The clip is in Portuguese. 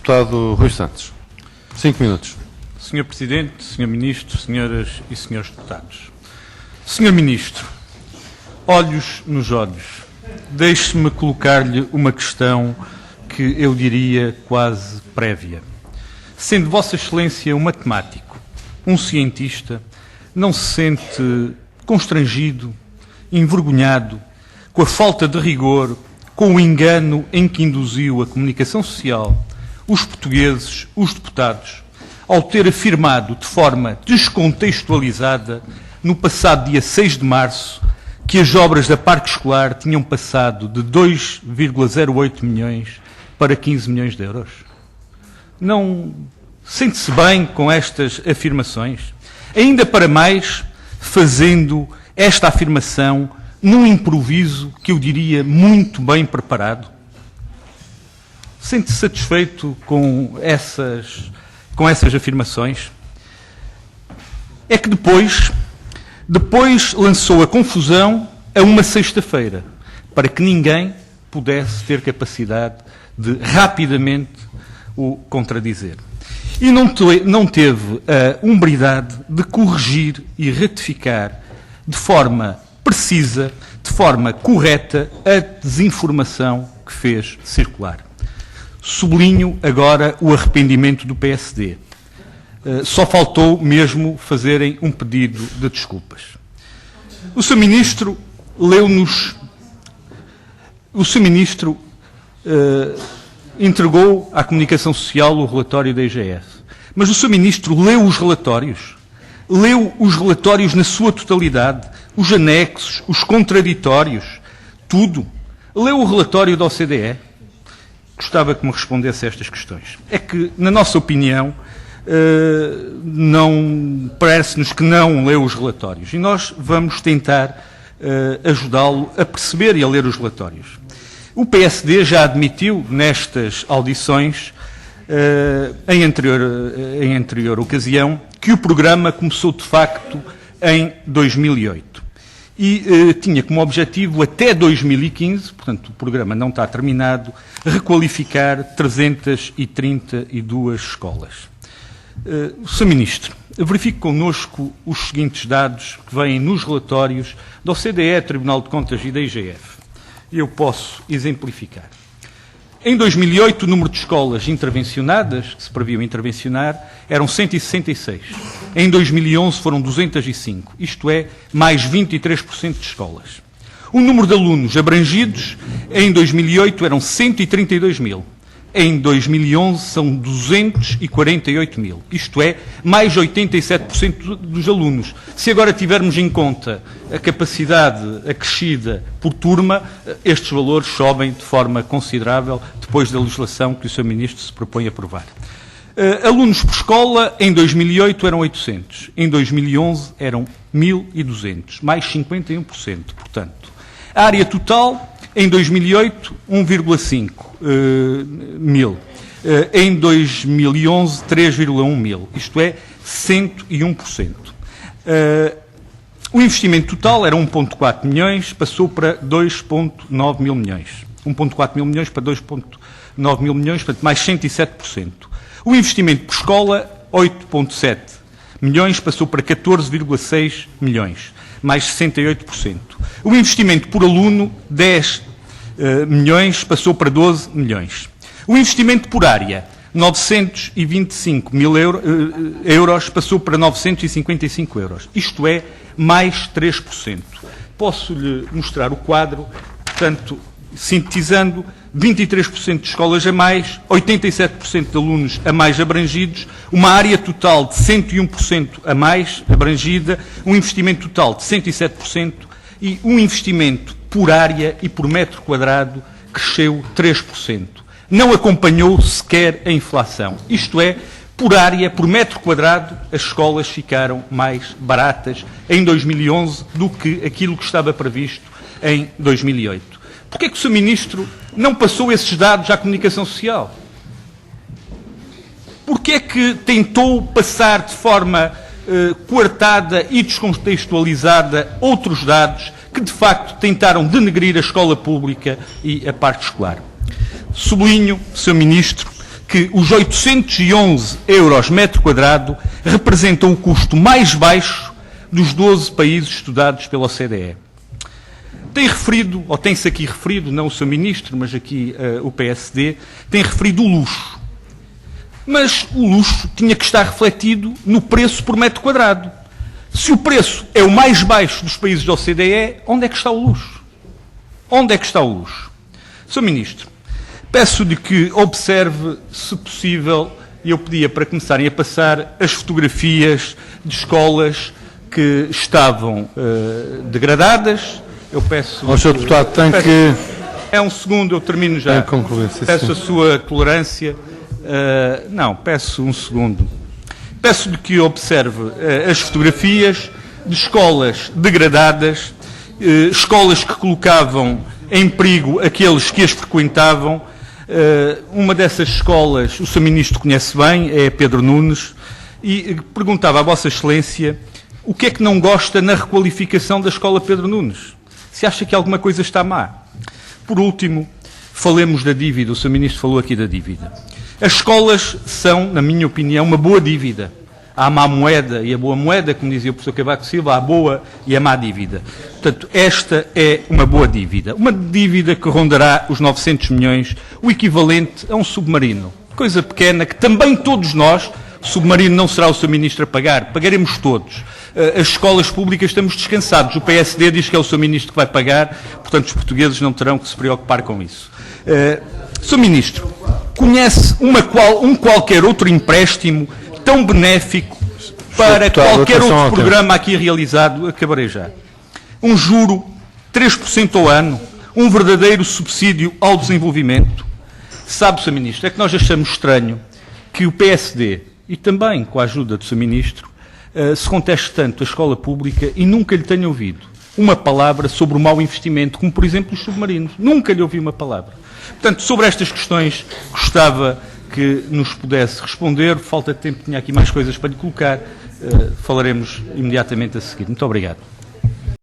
Deputado Rui Santos. 5 minutos. Senhor Presidente, Senhor Ministro, Senhoras e Senhores Deputados. Senhor Ministro, olhos nos olhos, deixe-me colocar-lhe uma questão que eu diria quase prévia. Sendo Vossa Excelência um matemático, um cientista, não se sente constrangido, envergonhado, com a falta de rigor, com o engano em que induziu a comunicação social, os portugueses, os deputados, ao ter afirmado de forma descontextualizada, no passado dia 6 de março, que as obras da Parque Escolar tinham passado de 2,08 milhões para 15 milhões de euros? Não sente-se bem com estas afirmações? Ainda para mais, fazendo esta afirmação num improviso que eu diria muito bem preparado? Sente-se satisfeito com essas afirmações? É que depois lançou a confusão a uma sexta-feira, para que ninguém pudesse ter capacidade de rapidamente o contradizer. E não teve a umbridade de corrigir e retificar de forma precisa, de forma correta, a desinformação que fez circular. Sublinho agora o arrependimento do PSD. Só faltou mesmo fazerem um pedido de desculpas. O Sr. Ministro leu-nos... O Sr. Ministro entregou à comunicação social o relatório da IGF. Mas o Sr. Ministro leu os relatórios? Leu os relatórios na sua totalidade? Os anexos, os contraditórios? Tudo? Leu o relatório da OCDE? Gostava que me respondesse a estas questões. É que, na nossa opinião, não parece-nos que não leu os relatórios. E nós vamos tentar ajudá-lo a perceber e a ler os relatórios. O PSD já admitiu nestas audições, em anterior ocasião, que o programa começou de facto em 2008 e tinha como objetivo até 2015, portanto o programa não está terminado, requalificar 332 escolas. Sr. Ministro, verifique connosco os seguintes dados que vêm nos relatórios da OCDE, Tribunal de Contas e da IGF. Eu posso exemplificar. Em 2008, o número de escolas intervencionadas, que se previam intervencionar, eram 166. Em 2011 foram 205, isto é, mais 23% de escolas. O número de alunos abrangidos em 2008 eram 132 mil. Em 2011 são 248 mil, isto é, mais 87% dos alunos. Se agora tivermos em conta a capacidade acrescida por turma, estes valores sobem de forma considerável depois da legislação que o Sr. Ministro se propõe a aprovar. Alunos por escola, em 2008 eram 800, em 2011 eram 1.200, mais 51%, portanto. A área total, em 2008, 1,5 mil. Em 2011, 3,1 mil. Isto é, 101%. O investimento total era 1,4 milhões, passou para 2,9 mil milhões. 1,4 mil milhões para 2,9 mil milhões, portanto, mais 107%. O investimento por escola, 8,7 milhões, passou para 14,6 milhões, mais 68%. O investimento por aluno, 10 milhões, passou para 12 milhões. O investimento por área, 925 mil euros, passou para 955 euros. Isto é, mais 3%. Posso-lhe mostrar o quadro, portanto, sintetizando, 23% de escolas a mais, 87% de alunos a mais abrangidos, uma área total de 101% a mais abrangida, um investimento total de 107% e um investimento por área e por metro quadrado cresceu 3%. Não acompanhou sequer a inflação. Isto é, por área, por metro quadrado, as escolas ficaram mais baratas em 2011 do que aquilo que estava previsto em 2008. Porquê é que o Sr. Ministro não passou esses dados à comunicação social? Porquê é que tentou passar de forma coartada e descontextualizada outros dados que, de facto, tentaram denegrir a escola pública e a parte escolar? Sublinho, Sr. Ministro, que os 811 euros metro quadrado representam o custo mais baixo dos 12 países estudados pela OCDE. Tem referido, ou tem-se aqui referido, não o Sr. Ministro, mas aqui o PSD, tem referido o luxo. Mas o luxo tinha que estar refletido no preço por metro quadrado. Se o preço é o mais baixo dos países da OCDE, onde é que está o luxo? Onde é que está o luxo? Sr. Ministro, peço-lhe que observe, se possível, e eu pedia para começarem a passar as fotografias de escolas que estavam degradadas. Eu peço... O Sr. Deputado tem que... É um segundo, eu termino já. Tem que concluir, sim, peço sim. a sua tolerância. Não, peço um segundo. Peço-lhe que observe as fotografias de escolas degradadas, escolas que colocavam em perigo aqueles que as frequentavam. Uma dessas escolas, o Sr. Ministro conhece bem, é Pedro Nunes, e perguntava à Vossa Excelência o que é que não gosta na requalificação da escola Pedro Nunes. Se acha que alguma coisa está má. Por último, falemos da dívida. O Sr. Ministro falou aqui da dívida. As escolas são, na minha opinião, uma boa dívida. Há a má moeda e a boa moeda, como dizia o professor Cavaco Silva, há a boa e a má dívida. Portanto, esta é uma boa dívida. Uma dívida que rondará os 900 milhões, o equivalente a um submarino. Coisa pequena que também todos nós, o submarino não será o Sr. Ministro a pagar, pagaremos todos. As escolas públicas estamos descansados. O PSD diz que é o Sr. Ministro que vai pagar, portanto os portugueses não terão que se preocupar com isso. Sr. Ministro, conhece um qualquer outro empréstimo tão benéfico para qualquer outro programa aqui realizado? Acabarei já. Um juro 3% ao ano, um verdadeiro subsídio ao desenvolvimento. Sabe, Sr. Ministro, é que nós achamos estranho que o PSD, e também com a ajuda do Sr. Ministro, se conteste tanto a escola pública e nunca lhe tenha ouvido uma palavra sobre o mau investimento, como por exemplo os submarinos. Nunca lhe ouvi uma palavra. Portanto, sobre estas questões, gostava que nos pudesse responder. Falta de tempo, tinha aqui mais coisas para lhe colocar. Falaremos imediatamente a seguir. Muito obrigado.